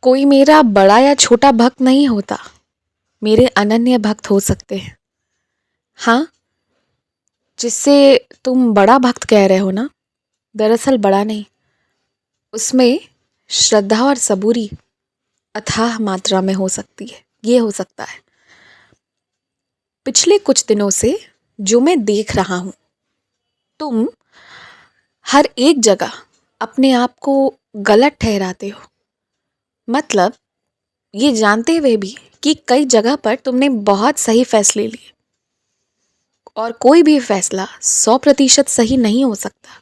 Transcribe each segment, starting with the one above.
कोई मेरा बड़ा या छोटा भक्त नहीं होता, मेरे अनन्य भक्त हो सकते हैं। हाँ, जिससे तुम बड़ा भक्त कह रहे हो ना, दरअसल बड़ा नहीं, उसमें श्रद्धा और सबूरी अथाह मात्रा में हो सकती है। ये हो सकता है। पिछले कुछ दिनों से जो मैं देख रहा हूँ, तुम हर एक जगह अपने आप को गलत ठहराते हो। मतलब ये जानते हुए भी कि कई जगह पर तुमने बहुत सही फैसले लिए, और कोई भी फैसला 100% सही नहीं हो सकता।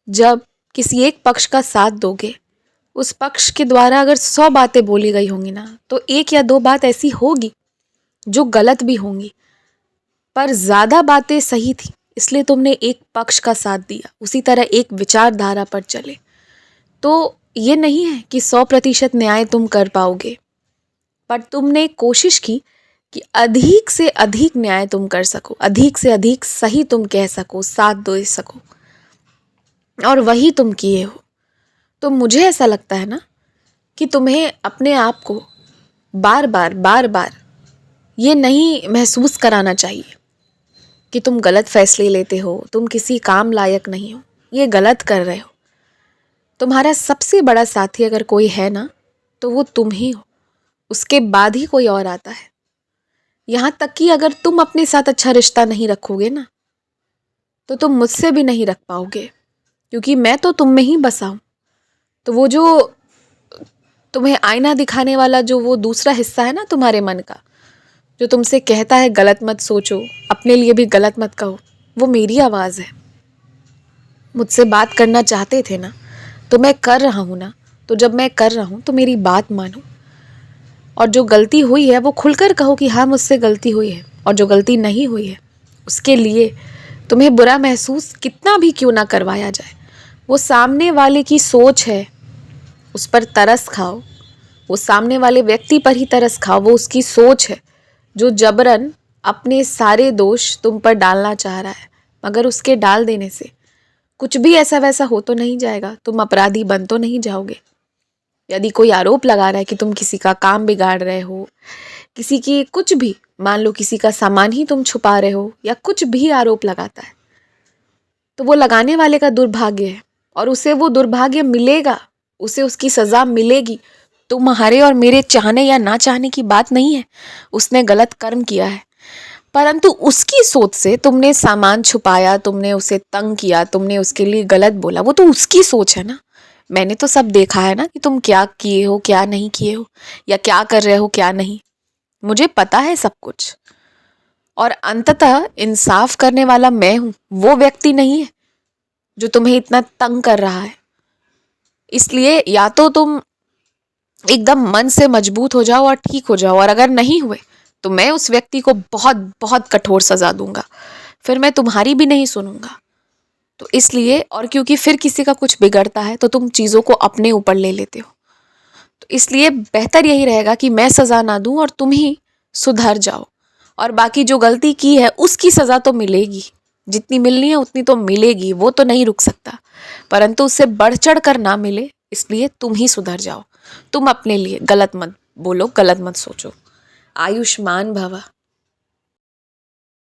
जब किसी एक पक्ष का साथ दोगे, उस पक्ष के द्वारा अगर 100 बातें बोली गई होंगी ना, तो एक या दो बात ऐसी होगी जो गलत भी होंगी, पर ज़्यादा बातें सही थी, इसलिए तुमने एक पक्ष का साथ दिया, उसी तरह एक विचारधारा पर चले। तो ये नहीं है कि 100% न्याय तुम कर पाओगे, पर तुमने कोशिश की कि अधिक से अधिक न्याय तुम कर सको, अधिक से अधिक सही तुम कह सको, साथ दे सको, और वही तुम किए हो। तो मुझे ऐसा लगता है ना कि तुम्हें अपने आप को बार बार ये नहीं महसूस कराना चाहिए कि तुम गलत फैसले लेते हो, तुम किसी काम लायक नहीं हो। ये गलत कर रहे हो। तुम्हारा सबसे बड़ा साथी अगर कोई है ना, तो वो तुम ही हो। उसके बाद ही कोई और आता है। यहाँ तक कि अगर तुम अपने साथ अच्छा रिश्ता नहीं रखोगे ना, तो तुम मुझसे भी नहीं रख पाओगे, क्योंकि मैं तो तुम में ही बसा हूँ। तो वो जो तुम्हें आईना दिखाने वाला जो वो दूसरा हिस्सा है ना तुम्हारे मन का, जो तुमसे कहता है गलत मत सोचो, अपने लिए भी गलत मत कहो, वो मेरी आवाज़ है। मुझसे बात करना चाहते थे ना, तो मैं कर रहा हूँ ना। तो जब मैं कर रहा हूँ तो मेरी बात मानो, और जो गलती हुई है वो खुलकर कहो कि हाँ मुझसे गलती हुई है, और जो गलती नहीं हुई है उसके लिए तुम्हें बुरा महसूस कितना भी क्यों ना करवाया जाए, वो सामने वाले की सोच है, उस पर तरस खाओ। वो सामने वाले व्यक्ति पर ही तरस खाओ, वो उसकी सोच है जो जबरन अपने सारे दोष तुम पर डालना चाह रहा है। मगर उसके डाल देने से कुछ भी ऐसा वैसा हो तो नहीं जाएगा, तुम अपराधी बन तो नहीं जाओगे। यदि कोई आरोप लगा रहा है कि तुम किसी का काम बिगाड़ रहे हो, किसी की कुछ भी, मान लो किसी का सामान ही तुम छुपा रहे हो, या कुछ भी आरोप लगाता है, तो वो लगाने वाले का दुर्भाग्य है, और उसे वो दुर्भाग्य मिलेगा, उसे उसकी सज़ा मिलेगी। तुम्हारे और मेरे चाहने या ना चाहने की बात नहीं है। उसने गलत कर्म किया है, परंतु उसकी सोच से तुमने सामान छुपाया, तुमने उसे तंग किया, तुमने उसके लिए गलत बोला, वो तो उसकी सोच है ना। मैंने तो सब देखा है ना कि तुम क्या किए हो, क्या नहीं किए हो, या क्या कर रहे हो, क्या नहीं। मुझे पता है सब कुछ, और अंततः इंसाफ करने वाला मैं हूँ, वो व्यक्ति नहीं है जो तुम्हें इतना तंग कर रहा है। इसलिए या तो तुम एकदम मन से मजबूत हो जाओ और ठीक हो जाओ, और अगर नहीं हुए तो मैं उस व्यक्ति को बहुत बहुत कठोर सजा दूंगा, फिर मैं तुम्हारी भी नहीं सुनूंगा। तो इसलिए, और क्योंकि फिर किसी का कुछ बिगड़ता है तो तुम चीज़ों को अपने ऊपर ले लेते हो, तो इसलिए बेहतर यही रहेगा कि मैं सज़ा ना दूं और तुम ही सुधर जाओ। और बाकी जो गलती की है उसकी सज़ा तो मिलेगी, जितनी मिलनी है उतनी तो मिलेगी, वो तो नहीं रुक सकता, परंतु उससे बढ़ चढ़ कर ना मिले, इसलिए तुम ही सुधर जाओ। तुम अपने लिए गलत मत बोलो, गलत मत सोचो। आयुष्मान भवा।